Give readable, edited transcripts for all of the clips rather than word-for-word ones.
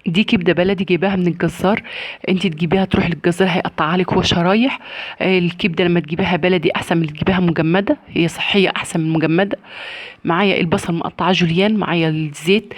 دي كبده بلدي جايباها من الجزار. انت تجيبيها تروح للجزار هيقطعها لك هو شرايح. الكبده لما تجيبيها بلدي احسن من اللي تجيبيها مجمده، هي صحيه احسن من المجمده. معايا البصل مقطعه جوليان، معايا الزيت.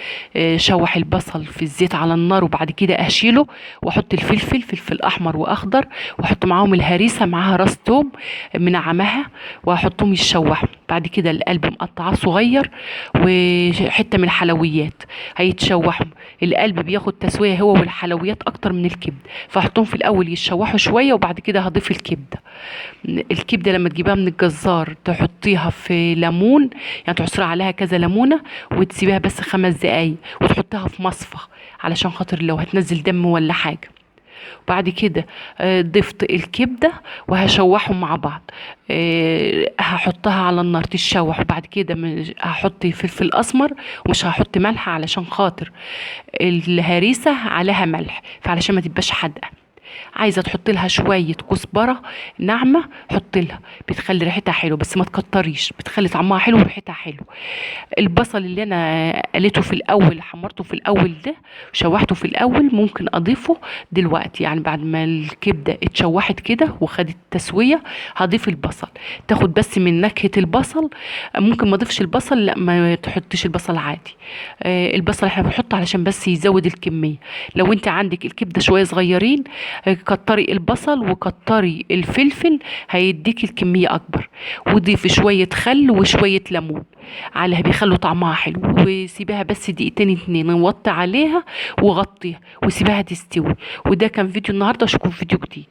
شوح البصل في الزيت على النار وبعد كده اشيله، واحط الفلفل، فلفل احمر واخضر، واحط معاهم الهريسه معاها راس توم منعمها، واحطهم يتشوحوا. بعد كده القلب مقطعاه صغير، وحته من الحلويات هيتشوحوا. القلب بياخد تسويه هو والحلويات اكتر من الكبد، فاحطهم في الاول يتشوحوا شويه وبعد كده هضيف الكبده. الكبده لما تجيبها من الجزار تحطيها في ليمون، يعني تعصري عليها كذا ليمونه، وتسيبيها بس 5 دقايق، وتحطيها في مصفى علشان خاطر لو هتنزل دم ولا حاجه. بعد كده ضفت الكبدة وهشوحهم مع بعض. هحطها على النار تتشوح، وبعد كده هحط فلفل أسمر، ومش هحط ملح علشان خاطر الهريسة عليها ملح، فعلشان ما تبقاش حادقة. عايزه تحط لها شويه كزبره ناعمه، حط لها، بتخلي ريحتها حلو، بس ما تكتريش، بتخلي طعمها حلو وريحتها حلو. البصل اللي انا قليته في الاول، حمرته في الاول ده، شوحته في الاول، ممكن اضيفه دلوقتي، يعني بعد ما الكبده اتشوحت كده وخدت تسويه هضيف البصل، تاخد بس من نكهه البصل. ممكن ما اضيفش البصل، لا ما تحطش البصل عادي. البصل احنا بنحطه علشان بس يزود الكميه. لو انت عندك الكبده شويه صغيرين، كتري البصل وكتري الفلفل، هيديك الكميه اكبر. وضيفي شويه خل وشويه ليمون عليها، بيخلوا طعمها حلو. وسيبها بس دقيقتين اتنين، نوطي عليها وغطيها وسيبها تستوي. وده كان فيديو النهارده، اشوفكم في فيديو جديد.